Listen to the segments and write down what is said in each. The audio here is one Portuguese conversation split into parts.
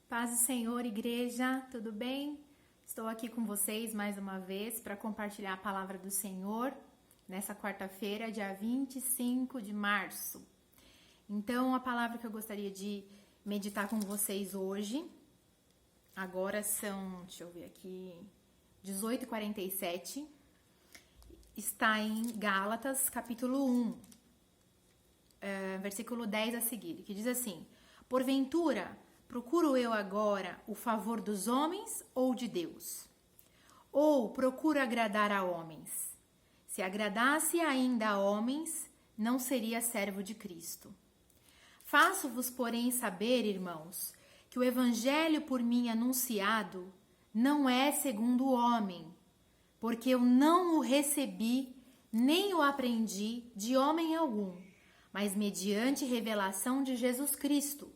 Paz do Senhor, igreja, tudo bem? Estou aqui com vocês mais uma vez para compartilhar a palavra do Senhor nessa quarta-feira, dia 25 de março. Então, a palavra que eu gostaria de meditar com vocês hoje, agora são, deixa eu ver aqui, 18h47, está em Gálatas, capítulo 1, versículo 10 a seguir, que diz assim: porventura, procuro eu agora o favor dos homens ou de Deus? Ou procuro agradar a homens? Se agradasse ainda a homens, não seria servo de Cristo. Faço-vos, porém, saber, irmãos, que o evangelho por mim anunciado não é segundo o homem, porque eu não o recebi, nem o aprendi de homem algum, mas mediante revelação de Jesus Cristo.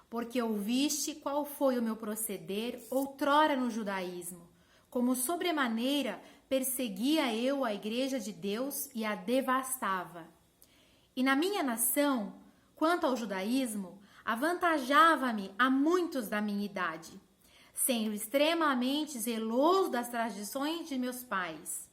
Porque ouviste qual foi o meu proceder outrora no judaísmo, como sobremaneira perseguia eu a igreja de Deus e a devastava. E na minha nação, quanto ao judaísmo, avantajava-me a muitos da minha idade, sendo extremamente zeloso das tradições de meus pais.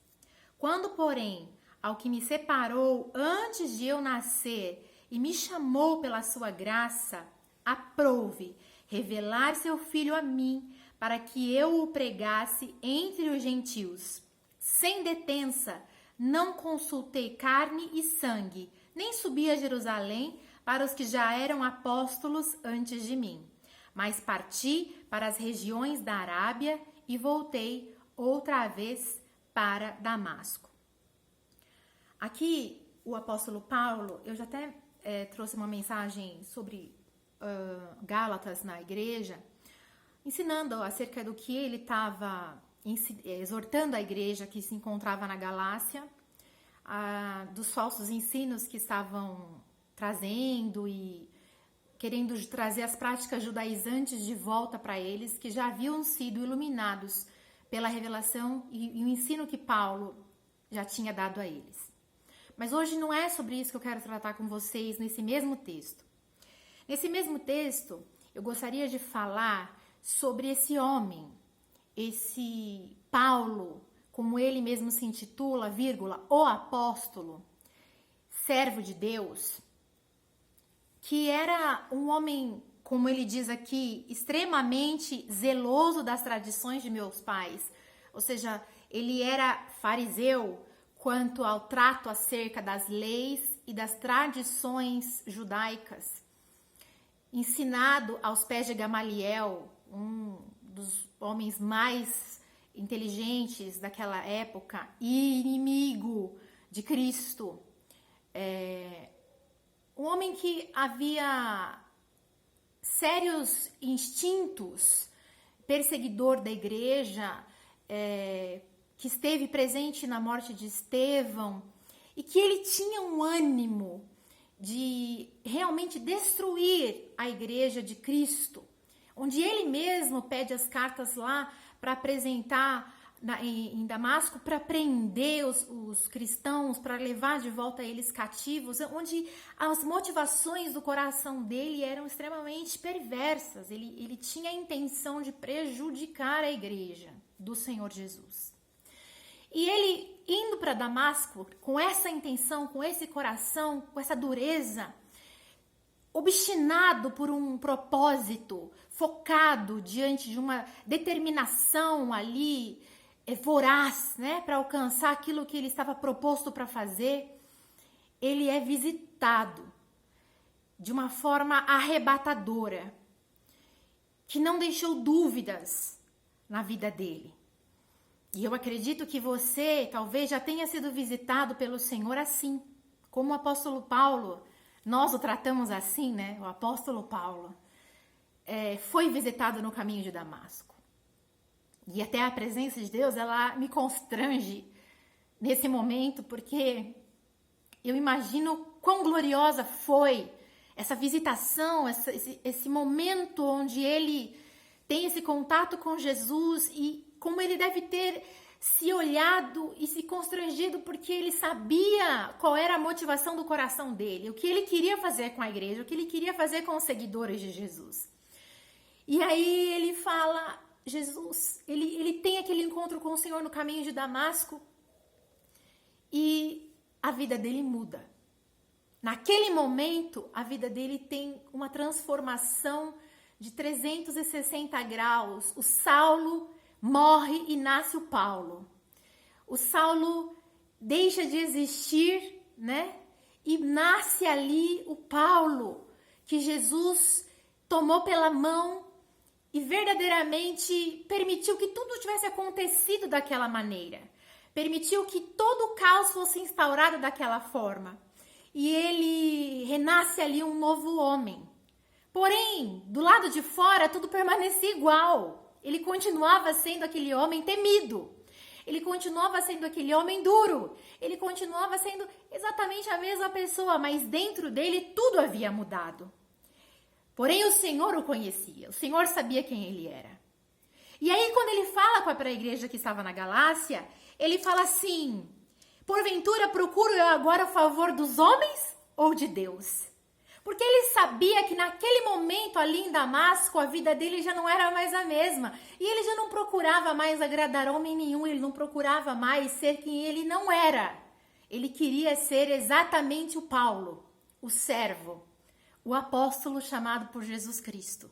Quando, porém, ao que me separou antes de eu nascer e me chamou pela sua graça, aprouve revelar seu filho a mim, para que eu o pregasse entre os gentios. Sem detença, não consultei carne e sangue, nem subi a Jerusalém para os que já eram apóstolos antes de mim. Mas parti para as regiões da Arábia e voltei outra vez para Damasco. Aqui, o apóstolo Paulo, eu já até trouxe uma mensagem sobre Gálatas na igreja, ensinando acerca do que ele estava exortando a igreja que se encontrava na Galácia, dos falsos ensinos que estavam trazendo e querendo trazer as práticas judaizantes de volta para eles, que já haviam sido iluminados pela revelação e o ensino que Paulo já tinha dado a eles. Mas hoje não é sobre isso que eu quero tratar com vocês nesse mesmo texto. Nesse mesmo texto, eu gostaria de falar sobre esse homem, esse Paulo, como ele mesmo se intitula, o apóstolo, servo de Deus, que era um homem, como ele diz aqui, extremamente zeloso das tradições de meus pais. Ou seja, ele era fariseu quanto ao trato acerca das leis e das tradições judaicas, ensinado aos pés de Gamaliel, um dos homens mais inteligentes daquela época e inimigo de Cristo. Um homem que havia sérios instintos, perseguidor da igreja, que esteve presente na morte de Estevão e que ele tinha um ânimo de realmente destruir a igreja de Cristo, onde ele mesmo pede as cartas lá para apresentar em Damasco, para prender os cristãos, para levar de volta eles cativos, onde as motivações do coração dele eram extremamente perversas. Ele tinha a intenção de prejudicar a igreja do Senhor Jesus. E ele indo para Damasco com essa intenção, com esse coração, com essa dureza, obstinado por um propósito, focado diante de uma determinação ali, voraz, né, para alcançar aquilo que ele estava proposto para fazer, ele é visitado de uma forma arrebatadora, que não deixou dúvidas na vida dele. E eu acredito que você talvez já tenha sido visitado pelo Senhor assim, como o apóstolo Paulo, nós o tratamos assim, né? O apóstolo Paulo foi visitado no caminho de Damasco. E até a presença de Deus, ela me constrange nesse momento, porque eu imagino quão gloriosa foi essa visitação, esse momento onde ele tem esse contato com Jesus e como ele deve ter se olhado e se constrangido, porque ele sabia qual era a motivação do coração dele, o que ele queria fazer com a igreja, o que ele queria fazer com os seguidores de Jesus. E aí ele fala, Jesus, ele tem aquele encontro com o Senhor no caminho de Damasco e a vida dele muda. Naquele momento, a vida dele tem uma transformação de 360 graus. O Saulo morre e nasce o Paulo. O Saulo deixa de existir, né? E nasce ali o Paulo, que Jesus tomou pela mão e verdadeiramente permitiu que tudo tivesse acontecido daquela maneira. Permitiu que todo o caos fosse instaurado daquela forma. E ele renasce ali um novo homem. Porém, do lado de fora, tudo permanecia igual. Ele continuava sendo aquele homem temido. Ele continuava sendo aquele homem duro. Ele continuava sendo exatamente a mesma pessoa, mas dentro dele tudo havia mudado. Porém, o Senhor o conhecia. O Senhor sabia quem ele era. E aí, quando ele fala para a igreja que estava na Galácia, ele fala assim: porventura procuro eu agora o favor dos homens ou de Deus? Porque ele sabia que naquele momento ali em Damasco, a vida dele já não era mais a mesma. E ele já não procurava mais agradar homem nenhum, ele não procurava mais ser quem ele não era. Ele queria ser exatamente o Paulo, o servo, o apóstolo chamado por Jesus Cristo.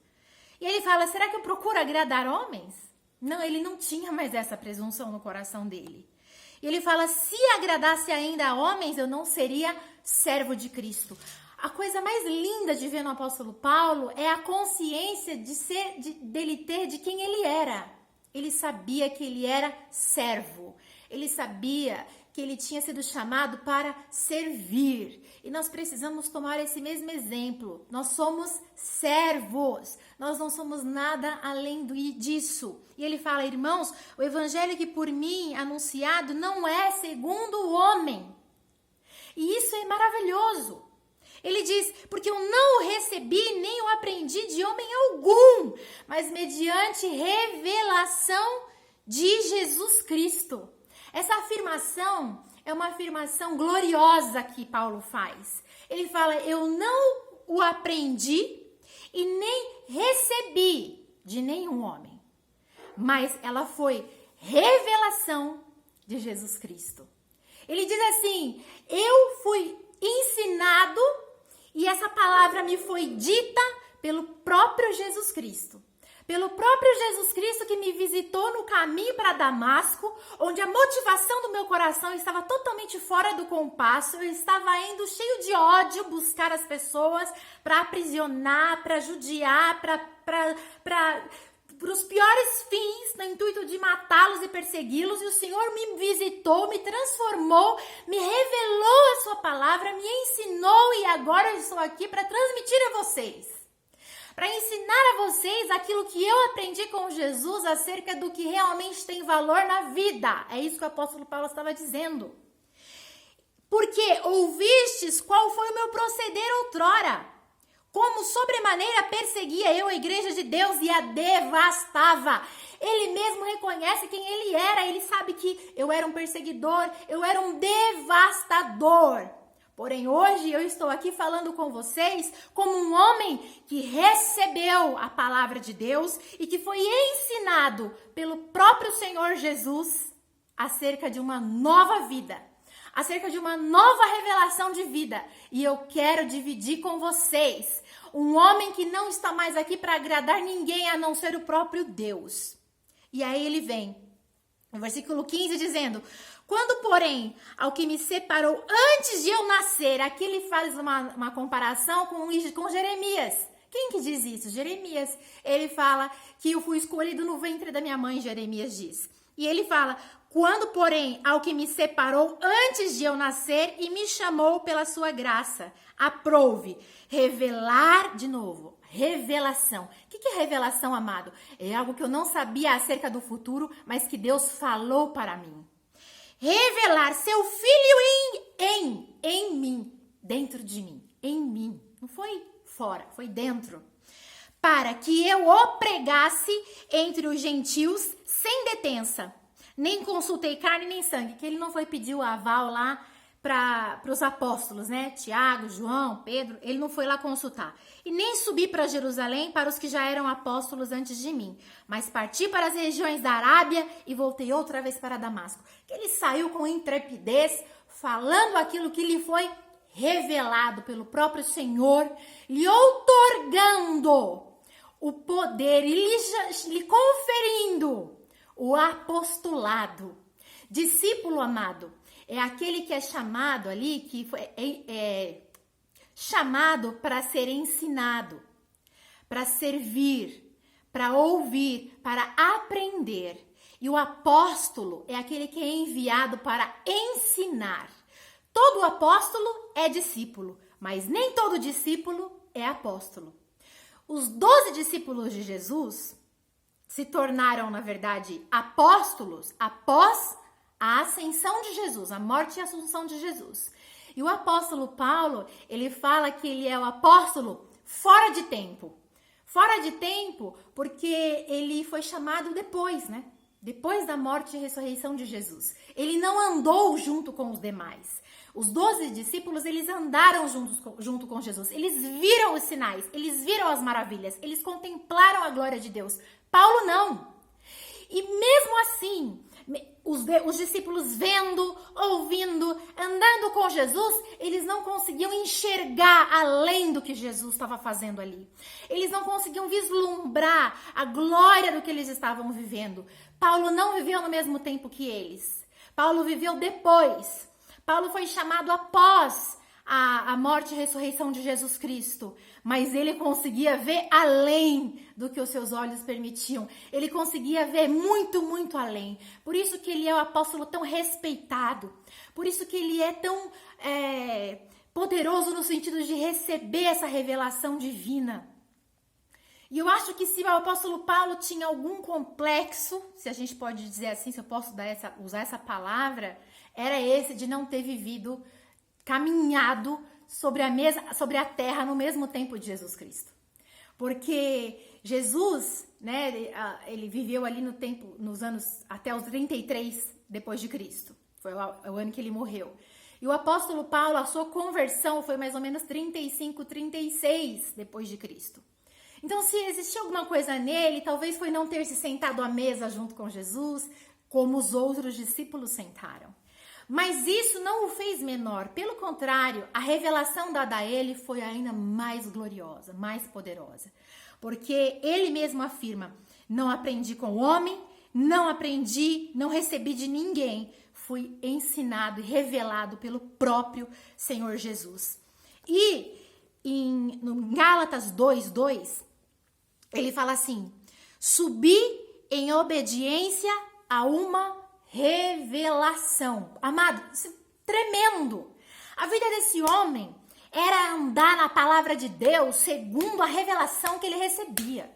E ele fala, será que eu procuro agradar homens? Não, ele não tinha mais essa presunção no coração dele. E ele fala, se agradasse ainda a homens, eu não seria servo de Cristo. A coisa mais linda de ver no apóstolo Paulo é a consciência dele ter de quem ele era. Ele sabia que ele era servo. Ele sabia que ele tinha sido chamado para servir. E nós precisamos tomar esse mesmo exemplo. Nós somos servos. Nós não somos nada além disso. E ele fala, irmãos, o evangelho que por mim anunciado não é segundo o homem. E isso é maravilhoso. Ele diz, porque eu não o recebi nem o aprendi de homem algum, mas mediante revelação de Jesus Cristo. Essa afirmação é uma afirmação gloriosa que Paulo faz. Ele fala, eu não o aprendi e nem recebi de nenhum homem, mas ela foi revelação de Jesus Cristo. Ele diz assim, eu fui ensinado e essa palavra me foi dita pelo próprio Jesus Cristo. Pelo próprio Jesus Cristo que me visitou no caminho para Damasco, onde a motivação do meu coração estava totalmente fora do compasso. Eu estava indo cheio de ódio buscar as pessoas para aprisionar, para judiar, para os piores fins, no intuito de matá-los e persegui-los. E o Senhor me visitou, me transformou, me revelou a sua palavra, me ensinou e agora eu estou aqui para transmitir a vocês. Para ensinar a vocês aquilo que eu aprendi com Jesus acerca do que realmente tem valor na vida. É isso que o apóstolo Paulo estava dizendo. Porque ouvistes qual foi o meu proceder outrora, como sobremaneira perseguia eu a igreja de Deus e a devastava. Ele mesmo reconhece quem ele era, ele sabe que eu era um perseguidor, eu era um devastador. Porém, hoje eu estou aqui falando com vocês como um homem que recebeu a palavra de Deus e que foi ensinado pelo próprio Senhor Jesus acerca de uma nova vida, acerca de uma nova revelação de vida. E eu quero dividir com vocês. Um homem que não está mais aqui para agradar ninguém a não ser o próprio Deus. E aí ele vem, no versículo 15, dizendo... Quando, porém, ao que me separou antes de eu nascer, aqui ele faz uma comparação com Jeremias. Quem que diz isso? Jeremias. Ele fala que eu fui escolhido no ventre da minha mãe, Jeremias diz. E ele fala, quando, porém, ao que me separou antes de eu nascer e me chamou pela sua graça, aprouve revelar, de novo, revelação. O que é revelação, amado? É algo que eu não sabia acerca do futuro, mas que Deus falou para mim. Revelar seu filho em mim, dentro de mim, em mim. Não foi fora, foi dentro. Para que eu o pregasse entre os gentios sem detença. Nem consultei carne nem sangue, que ele não foi pedir o aval lá para os apóstolos, né? Tiago, João, Pedro, ele não foi lá consultar. E nem subi para Jerusalém para os que já eram apóstolos antes de mim, mas parti para as regiões da Arábia e voltei outra vez para Damasco. Que ele saiu com intrepidez, falando aquilo que lhe foi revelado pelo próprio Senhor, lhe outorgando o poder e lhe conferindo o apostolado. Discípulo amado é aquele que é chamado ali, que é chamado para ser ensinado, para servir, para ouvir, para aprender. E o apóstolo é aquele que é enviado para ensinar. Todo apóstolo é discípulo, mas nem todo discípulo é apóstolo. Os 12 discípulos de Jesus se tornaram, na verdade, apóstolos após a ascensão de Jesus, a morte e a assunção de Jesus. E o apóstolo Paulo, ele fala que ele é o apóstolo fora de tempo. Fora de tempo porque ele foi chamado depois, né? Depois da morte e ressurreição de Jesus. Ele não andou junto com os demais. Os 12 discípulos, eles andaram junto com Jesus. Eles viram os sinais, eles viram as maravilhas, eles contemplaram a glória de Deus. Paulo não. E mesmo assim, os discípulos vendo, ouvindo, andando com Jesus, eles não conseguiam enxergar além do que Jesus estava fazendo ali. Eles não conseguiam vislumbrar a glória do que eles estavam vivendo. Paulo não viveu no mesmo tempo que eles. Paulo viveu depois. Paulo foi chamado após a morte e ressurreição de Jesus Cristo, mas ele conseguia ver além do que os seus olhos permitiam. Ele conseguia ver muito, muito além. Por isso que ele é o apóstolo tão respeitado. Por isso que ele é tão poderoso no sentido de receber essa revelação divina. E eu acho que se o apóstolo Paulo tinha algum complexo, se a gente pode dizer assim, se eu posso usar essa palavra, era esse de não ter vivido, caminhado sobre a terra no mesmo tempo de Jesus Cristo. Porque Jesus, né, ele viveu ali nos anos até os 33 depois de Cristo. Foi o ano que ele morreu. E o apóstolo Paulo, a sua conversão foi mais ou menos 35, 36 depois de Cristo. Então, se existia alguma coisa nele, talvez foi não ter se sentado à mesa junto com Jesus, como os outros discípulos sentaram. Mas isso não o fez menor. Pelo contrário, a revelação dada a ele foi ainda mais gloriosa, mais poderosa. Porque ele mesmo afirma, não aprendi com o homem, não recebi de ninguém. Fui ensinado e revelado pelo próprio Senhor Jesus. E no Gálatas 2:2, ele fala assim, subi em obediência a uma revelação. Amado, isso é tremendo. A vida desse homem era andar na palavra de Deus segundo a revelação que ele recebia.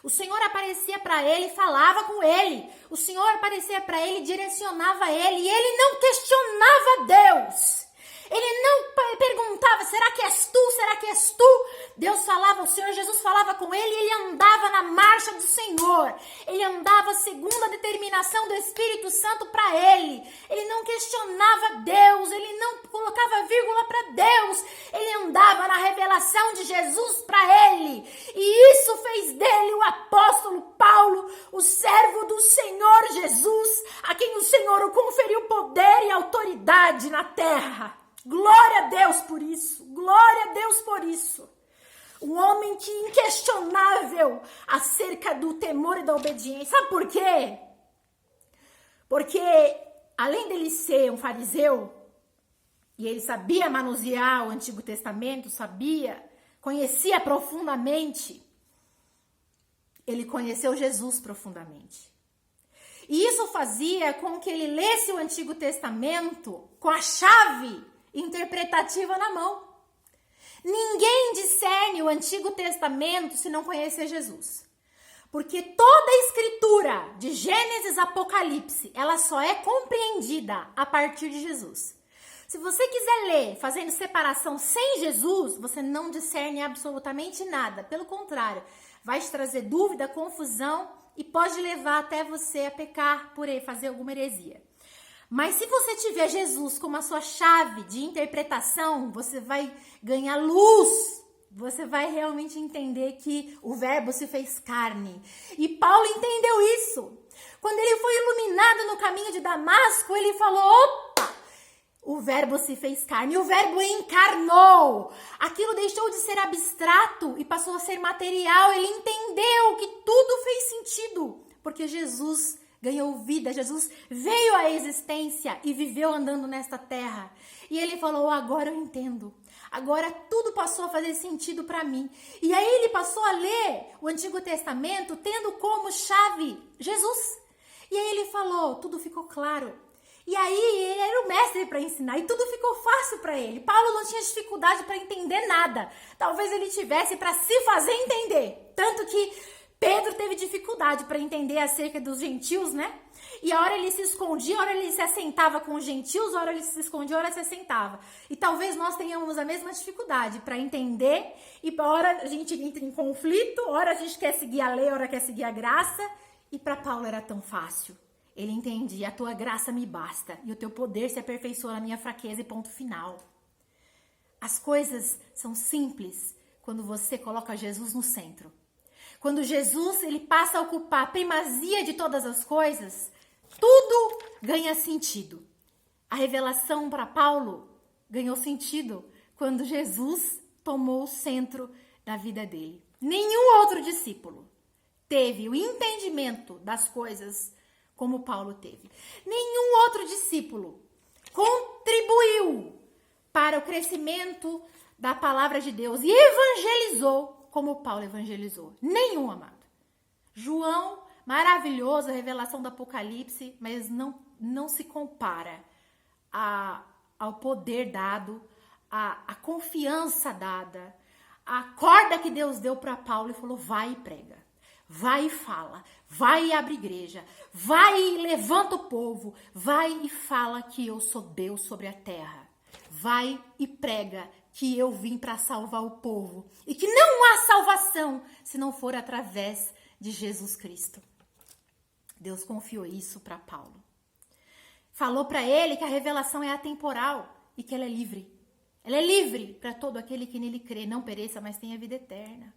O Senhor aparecia para ele, falava com ele. O Senhor aparecia para ele, direcionava ele. E ele não questionava Deus. Ele não perguntava, será que és tu? Será que és tu? Deus falava, o Senhor Jesus falava com ele e ele andava na marcha do Senhor. Ele andava segundo a determinação do Espírito Santo para ele. Ele não questionava Deus, ele não colocava vírgula para Deus. Ele andava na revelação de Jesus para ele. E isso fez dele o apóstolo Paulo, o servo do Senhor Jesus, a quem o Senhor o conferiu poder e autoridade na terra. Glória a Deus por isso, glória a Deus por isso. Um homem que inquestionável acerca do temor e da obediência. Sabe por quê? Porque além dele ser um fariseu, e ele sabia manusear o Antigo Testamento, conhecia profundamente, ele conheceu Jesus profundamente. E isso fazia com que ele lesse o Antigo Testamento com a chave interpretativa na mão. Ninguém discerne o Antigo Testamento se não conhecer Jesus. Porque toda a escritura, de Gênesis a Apocalipse, ela só é compreendida a partir de Jesus. Se você quiser ler fazendo separação sem Jesus, você não discerne absolutamente nada. Pelo contrário, vai te trazer dúvida, confusão e pode levar até você a pecar por fazer alguma heresia. Mas se você tiver Jesus como a sua chave de interpretação, você vai ganhar luz. Você vai realmente entender que o Verbo se fez carne. E Paulo entendeu isso. Quando ele foi iluminado no caminho de Damasco, ele falou, opa! O Verbo se fez carne, o Verbo encarnou. Aquilo deixou de ser abstrato e passou a ser material. Ele entendeu que tudo fez sentido, porque Jesus ganhou vida, Jesus veio à existência e viveu andando nesta terra. E ele falou, agora eu entendo. Agora tudo passou a fazer sentido para mim. E aí ele passou a ler o Antigo Testamento tendo como chave Jesus. E aí ele falou, tudo ficou claro. E aí ele era o mestre para ensinar e tudo ficou fácil para ele. Paulo não tinha dificuldade para entender nada. Talvez ele tivesse para se fazer entender. Tanto que Pedro teve dificuldade para entender acerca dos gentios, né? E a hora ele se escondia, a hora ele se assentava com os gentios, a hora ele se escondia, a hora ele se assentava. E talvez nós tenhamos a mesma dificuldade para entender, e a hora a gente entra em conflito, a hora a gente quer seguir a lei, a hora quer seguir a graça. E para Paulo era tão fácil. Ele entendia, a tua graça me basta, e o teu poder se aperfeiçoa na minha fraqueza e ponto final. As coisas são simples quando você coloca Jesus no centro. Quando Jesus ele passa a ocupar a primazia de todas as coisas, tudo ganha sentido. A revelação para Paulo ganhou sentido quando Jesus tomou o centro da vida dele. Nenhum outro discípulo teve o entendimento das coisas como Paulo teve. Nenhum outro discípulo contribuiu para o crescimento da palavra de Deus e evangelizou como Paulo evangelizou. Nenhum, amado. João, maravilhoso, a revelação do Apocalipse, mas não se compara ao poder dado, a confiança dada, a corda que Deus deu para Paulo e falou, vai e prega. Vai e fala, vai e abre igreja, vai e levanta o povo, vai e fala que eu sou Deus sobre a terra. Vai e prega que eu vim para salvar o povo e que não há salvação se não for através de Jesus Cristo. Deus confiou isso para Paulo. Falou para ele que a revelação é atemporal e que ela é livre. Ela é livre para todo aquele que nele crê, não pereça, mas tenha vida eterna.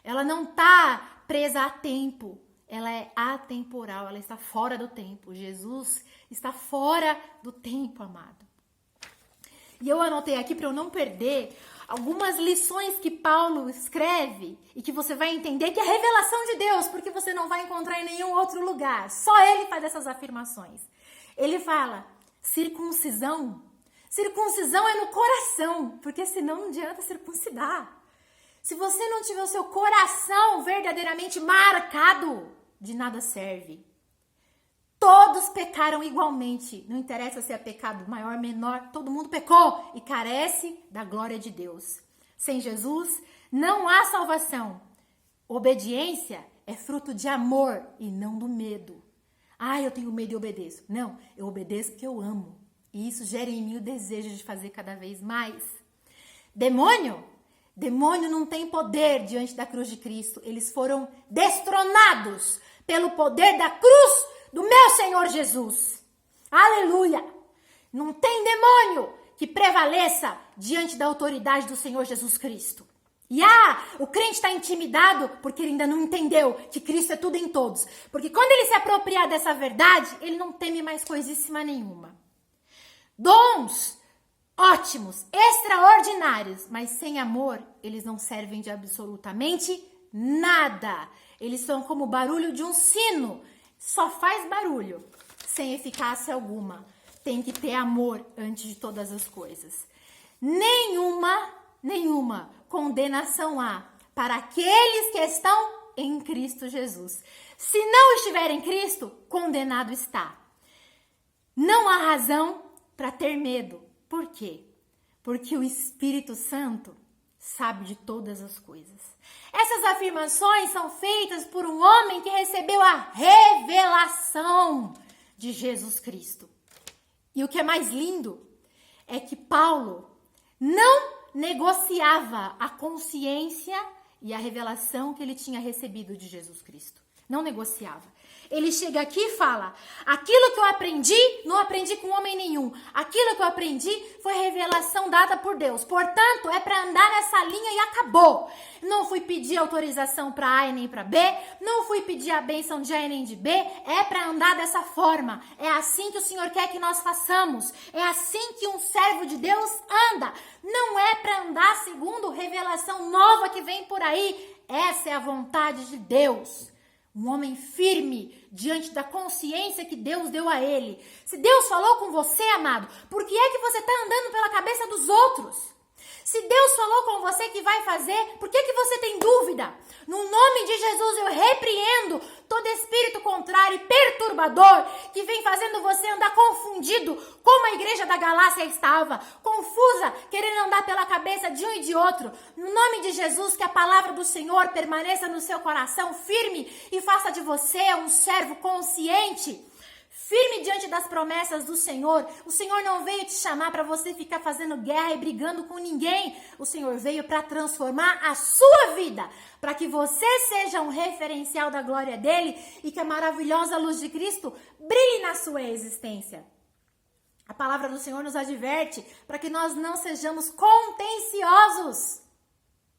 Ela não está presa a tempo, ela é atemporal, ela está fora do tempo. Jesus está fora do tempo, amado. E eu anotei aqui para eu não perder algumas lições que Paulo escreve e que você vai entender que é revelação de Deus, porque você não vai encontrar em nenhum outro lugar. Só ele faz essas afirmações. Ele fala, circuncisão. Circuncisão é no coração, porque senão não adianta circuncidar. Se você não tiver o seu coração verdadeiramente marcado, de nada serve. Todos pecaram igualmente. Não interessa se é pecado maior, menor, todo mundo pecou e carece da glória de Deus. Sem Jesus, não há salvação. Obediência é fruto de amor e não do medo. Ah, eu tenho medo e obedeço. Não, eu obedeço porque eu amo. E isso gera em mim o desejo de fazer cada vez mais. Demônio não tem poder diante da cruz de Cristo. Eles foram destronados pelo poder da cruz do meu Senhor Jesus. Aleluia! Não tem demônio que prevaleça diante da autoridade do Senhor Jesus Cristo. E o crente está intimidado porque ele ainda não entendeu que Cristo é tudo em todos. Porque quando ele se apropriar dessa verdade, ele não teme mais coisíssima nenhuma. Dons ótimos, extraordinários, mas sem amor, eles não servem de absolutamente nada. Eles são como o barulho de um sino. Só faz barulho, sem eficácia alguma. Tem que ter amor antes de todas as coisas. Nenhuma condenação há para aqueles que estão em Cristo Jesus. Se não estiver em Cristo, condenado está. Não há razão para ter medo. Por quê? Porque o Espírito Santo sabe de todas as coisas. Essas afirmações são feitas por um homem que recebeu a revelação de Jesus Cristo. E o que é mais lindo é que Paulo não negociava a consciência e a revelação que ele tinha recebido de Jesus Cristo. Não negociava. Ele chega aqui e fala, aquilo que eu aprendi, não aprendi com homem nenhum. Aquilo que eu aprendi foi revelação dada por Deus. Portanto, é para andar nessa linha e acabou. Não fui pedir autorização para A e nem para B. Não fui pedir a bênção de A e nem de B. É para andar dessa forma. É assim que o Senhor quer que nós façamos. É assim que um servo de Deus anda. Não é para andar segundo revelação nova que vem por aí. Essa é a vontade de Deus. Um homem firme diante da consciência que Deus deu a ele. Se Deus falou com você, amado, por que é que você está andando pela cabeça dos outros? Se Deus falou com você que vai fazer, por que você tem dúvida? No nome de Jesus eu repreendo todo espírito contrário e perturbador que vem fazendo você andar confundido, como a igreja da Galácia estava, confusa, querendo andar pela cabeça de um e de outro. No nome de Jesus, que a palavra do Senhor permaneça no seu coração firme e faça de você um servo consciente. Firme diante das promessas do Senhor. O Senhor não veio te chamar para você ficar fazendo guerra e brigando com ninguém. O Senhor veio para transformar a sua vida, para que você seja um referencial da glória dele e que a maravilhosa luz de Cristo brilhe na sua existência. A palavra do Senhor nos adverte para que nós não sejamos contenciosos.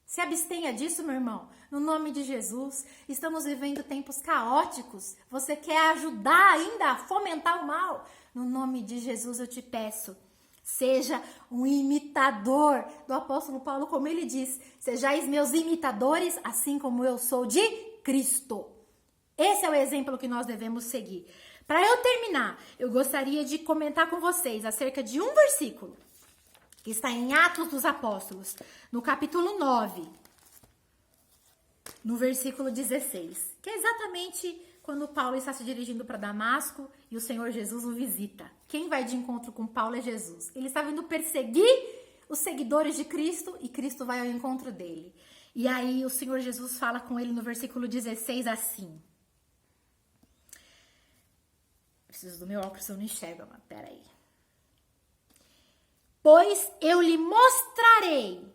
Se abstenha disso, meu irmão. No nome de Jesus, estamos vivendo tempos caóticos. Você quer ajudar ainda a fomentar o mal? No nome de Jesus eu te peço, seja um imitador do apóstolo Paulo, como ele diz. Sejais meus imitadores, assim como eu sou de Cristo. Esse é o exemplo que nós devemos seguir. Para eu terminar, eu gostaria de comentar com vocês acerca de um versículo que está em Atos dos Apóstolos, no capítulo 9, no versículo 16, que é exatamente quando Paulo está se dirigindo para Damasco e o Senhor Jesus o visita. Quem vai de encontro com Paulo é Jesus. Ele está vindo perseguir os seguidores de Cristo e Cristo vai ao encontro dele. E aí o Senhor Jesus fala com ele no versículo 16 assim. Preciso do meu óculos, eu não enxergo, mas peraí. Pois eu lhe mostrarei.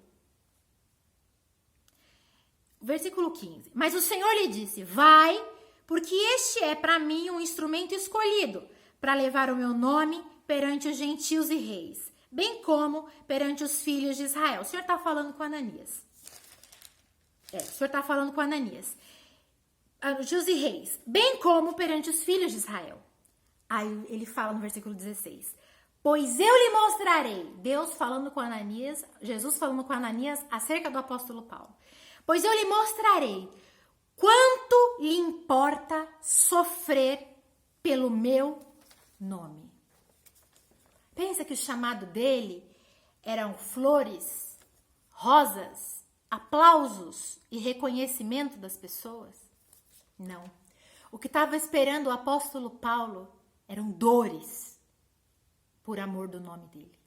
Versículo 15. Mas o Senhor lhe disse, vai, porque este é para mim um instrumento escolhido, para levar o meu nome perante os gentios e reis, bem como perante os filhos de Israel. O Senhor está falando com Ananias. O Senhor está falando com Ananias. Gentios e reis, bem como perante os filhos de Israel. Aí ele fala no versículo 16. Pois eu lhe mostrarei, Deus falando com Ananias, Jesus falando com Ananias acerca do apóstolo Paulo. Pois eu lhe mostrarei quanto lhe importa sofrer pelo meu nome. Pensa que o chamado dele eram flores, rosas, aplausos e reconhecimento das pessoas? Não. O que estava esperando o apóstolo Paulo eram dores por amor do nome dele.